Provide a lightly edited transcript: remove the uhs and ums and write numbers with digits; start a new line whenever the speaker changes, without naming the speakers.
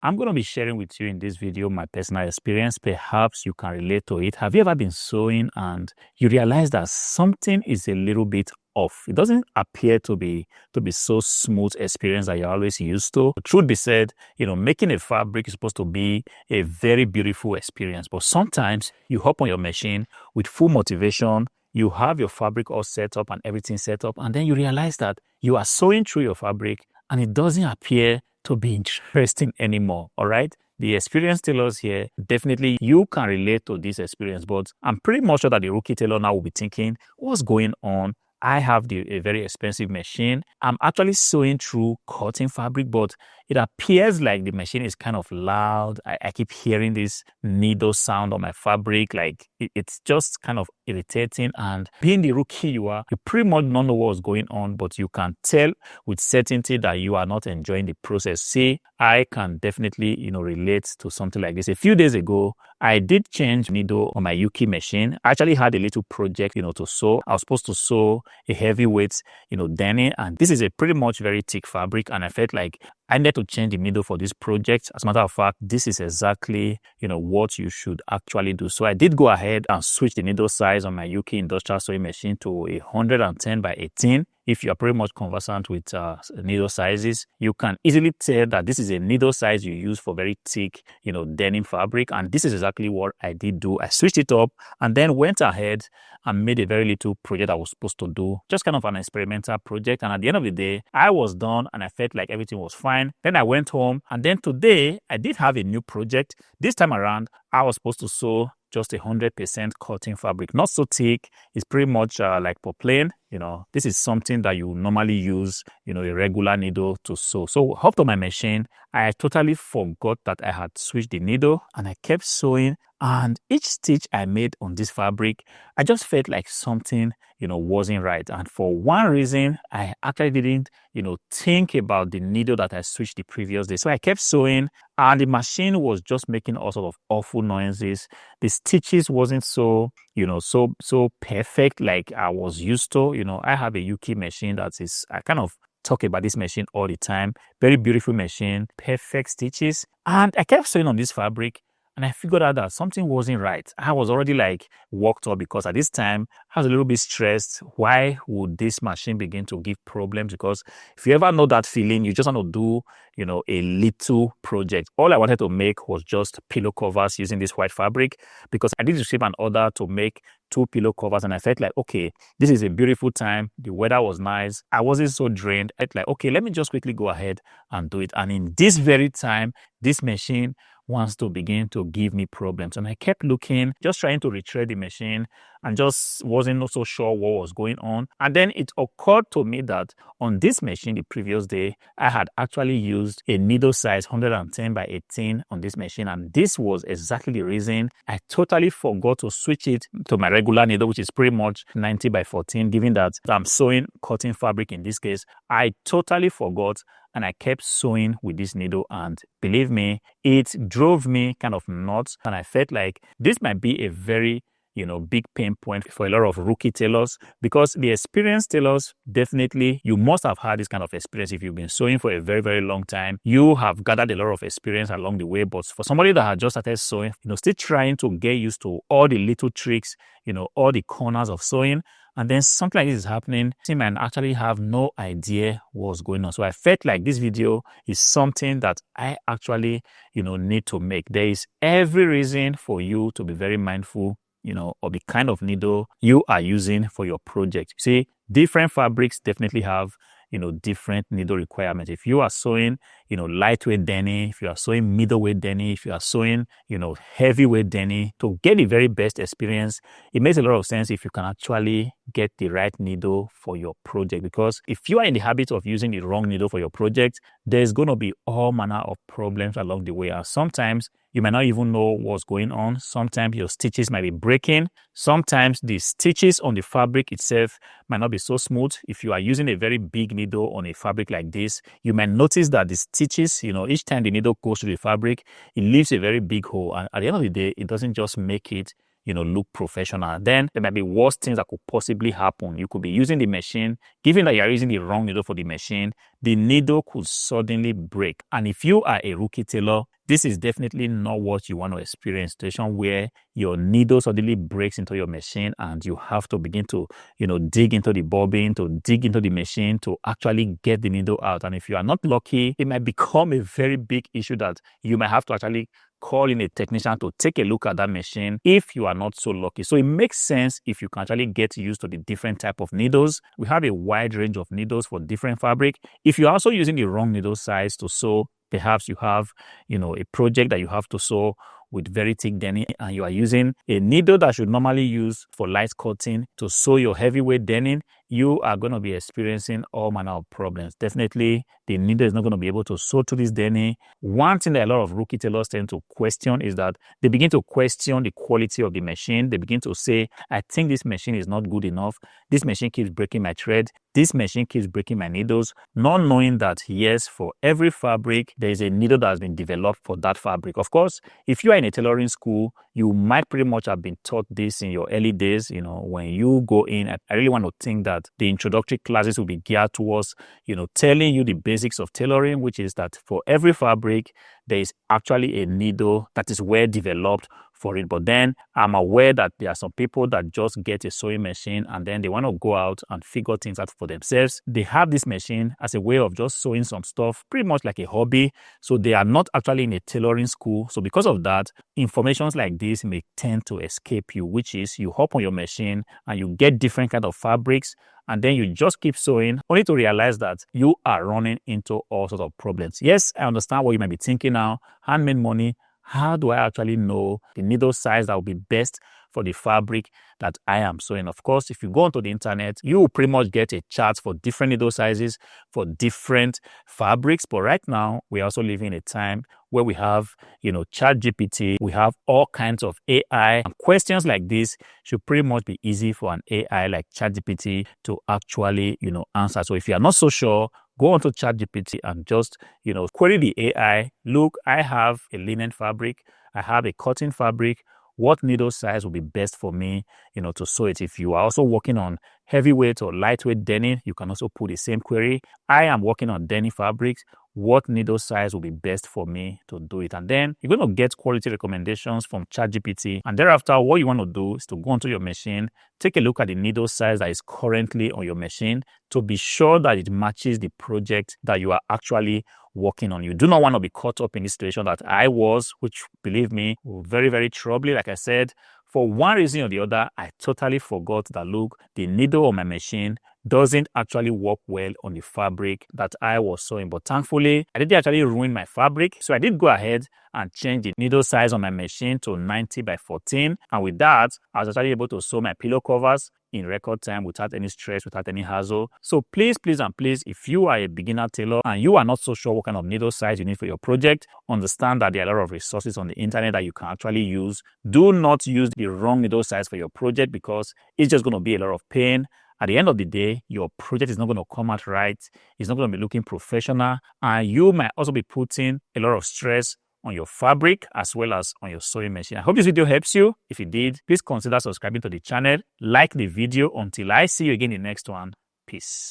I'm going to be sharing with you in this video my personal experience. Perhaps you can relate to it. Have you ever been sewing and you realize that something is a little bit off? It doesn't appear to be so smooth experience that you're always used to. The truth be said, making a fabric is supposed to be a very beautiful experience. But sometimes you hop on your machine with full motivation. You have your fabric all set up and everything set up, and then you realize that you are sewing through your fabric and it doesn't appear to be interesting anymore. All right. The experienced tailors here, definitely you can relate to this experience, but I'm pretty much sure that the rookie tailor now will be thinking, what's going on? I have a very expensive machine. I'm actually sewing through cotton fabric, but it appears like the machine is kind of loud. I keep hearing this needle sound on my fabric. Like it's just kind of irritating. And being the rookie you are, you pretty much don't know what's going on, but you can tell with certainty that you are not enjoying the process. See, I can definitely, relate to something like this. A few days ago, I did change needle on my Yuki machine. I actually had a little project, to sew. I was supposed to sew a heavyweight, denim, and this is a pretty much very thick fabric, and I felt like I needed to change the needle for this project. As a matter of fact, this is exactly, what you should actually do. So I did go ahead and switch the needle size on my Yuki industrial sewing machine to 110 by 18. If you are pretty much conversant with needle sizes, you can easily tell that this is a needle size you use for very thick, denim fabric. And this is exactly what I did do. I switched it up and then went ahead and made a very little project I was supposed to do, just kind of an experimental project. And at the end of the day, I was done and I felt like everything was fine. Then I went home, and then today I did have a new project. This time around, I was supposed to sew just 100% cotton fabric, not so thick. It's pretty much like poplin. This is something that you normally use, a regular needle to sew. So hopped on my machine. I totally forgot that I had switched the needle, and I kept sewing. And each stitch I made on this fabric, I just felt like something, wasn't right. And for one reason, I actually didn't, think about the needle that I switched the previous day. So I kept sewing, and the machine was just making all sort of awful noises. The stitches wasn't so, so perfect like I was used to. I have a Yuki machine I kind of talk about this machine all the time. Very beautiful machine, perfect stitches. And I kept sewing on this fabric, and I figured out that something wasn't right. I was already worked up, because at this time I was a little bit stressed. Why would this machine begin to give problems? Because if you ever know that feeling, you just want to do, a little project. All I wanted to make was just pillow covers using this white fabric, because I did receive an order to make 2 pillow covers, and I felt like, okay, this is a beautiful time. The weather was nice. I wasn't so drained. I felt like, okay, let me just quickly go ahead and do it. And in this very time, this machine wants to begin to give me problems. And I kept looking, just trying to retread the machine, and just wasn't so sure what was going on. And then it occurred to me that on this machine the previous day, I had actually used a needle size 110 by 18 on this machine. And this was exactly the reason I totally forgot to switch it to my regular needle, which is pretty much 90 by 14, given that I'm sewing cotton fabric in this case. I totally forgot, and I kept sewing with this needle, and believe me, it drove me kind of nuts. And I felt like this might be a very, big pain point for a lot of rookie tailors, because the experienced tailors, definitely, you must have had this kind of experience. If you've been sewing for a very, very long time, you have gathered a lot of experience along the way. But for somebody that had just started sewing, still trying to get used to all the little tricks, all the corners of sewing, and then something like this is happening, you might actually have no idea what's going on. So I felt like this video is something that I actually, need to make. There is every reason for you to be very mindful, of the kind of needle you are using for your project. See, different fabrics definitely have, different needle requirements. If you are sewing, lightweight denim, if you are sewing middleweight denim, if you are sewing, heavyweight denim, to get the very best experience, it makes a lot of sense if you can actually get the right needle for your project. Because if you are in the habit of using the wrong needle for your project, there's going to be all manner of problems along the way. And sometimes you might not even know what's going on. Sometimes your stitches might be breaking. Sometimes the stitches on the fabric itself might not be so smooth. If you are using a very big needle on a fabric like this, you might notice that the stitches, each time the needle goes through the fabric, it leaves a very big hole. And at the end of the day, it doesn't just make it, look professional. Then there might be worse things that could possibly happen. You could be using the machine, given that you're using the wrong needle for the machine, the needle could suddenly break. And if you are a rookie tailor, this is definitely not what you want to experience. Situation where your needle suddenly breaks into your machine and you have to begin to, dig into the bobbin, to dig into the machine to actually get the needle out. And if you are not lucky, it might become a very big issue that you might have to actually call in a technician to take a look at that machine if you are not so lucky. So it makes sense if you can actually get used to the different type of needles. We have a wide range of needles for different fabric. If you're also using the wrong needle size to sew, perhaps you have, a project that you have to sew with very thick denim and you are using a needle that should normally use for light cutting to sew your heavyweight denim, you are going to be experiencing all manner of problems. Definitely, the needle is not going to be able to sew through this denim. One thing that a lot of rookie tailors tend to question is that they begin to question the quality of the machine. They begin to say, I think this machine is not good enough. This machine keeps breaking my thread. This machine keeps breaking my needles, not knowing that, yes, for every fabric, there is a needle that has been developed for that fabric. Of course, if you are in a tailoring school, you might pretty much have been taught this in your early days. When you go in, I really want to think that the introductory classes will be geared towards, telling you the basics of tailoring, which is that for every fabric, there is actually a needle that is well developed for it. But then I'm aware that there are some people that just get a sewing machine and then they want to go out and figure things out for themselves. They have this machine as a way of just sewing some stuff, pretty much like a hobby. So they are not actually in a tailoring school. So because of that, informations like this may tend to escape you, which is you hop on your machine and you get different kind of fabrics and then you just keep sewing, only to realize that you are running into all sorts of problems. Yes, I understand what you might be thinking now. Handmade money. How do I actually know the needle size that will be best for the fabric that I am sewing? Of course, if you go onto the internet, you will pretty much get a chart for different needle sizes for different fabrics. But right now, we're also living in a time where we have, ChatGPT, we have all kinds of AI. And questions like this should pretty much be easy for an AI like ChatGPT to actually, answer. So if you are not so sure, go onto ChatGPT and just, query the AI. Look, I have a linen fabric. I have a cotton fabric. What needle size will be best for me, to sew it? If you are also working on heavyweight or lightweight denim, you can also put the same query. I am working on denim fabrics. What needle size will be best for me to do it? And then you're going to get quality recommendations from ChatGPT. And thereafter, what you want to do is to go onto your machine, take a look at the needle size that is currently on your machine to be sure that it matches the project that you are actually working on. You do not want to be caught up in this situation that I was, which, believe me, was very, very troubling. Like I said, for one reason or the other, I totally forgot that, look, the needle on my machine doesn't actually work well on the fabric that I was sewing. But thankfully, I didn't actually ruin my fabric. So I did go ahead and change the needle size on my machine to 90 by 14. And with that, I was actually able to sew my pillow covers in record time without any stress, without any hassle. So please, if you are a beginner tailor and you are not so sure what kind of needle size you need for your project, understand that there are a lot of resources on the internet that you can actually use. Do not use the wrong needle size for your project because it's just going to be a lot of pain. At the end of the day, your project is not going to come out right. It's not going to be looking professional. And you might also be putting a lot of stress on your fabric as well as on your sewing machine. I hope this video helps you. If it did, please consider subscribing to the channel, like the video. Until I see you again in the next one. Peace.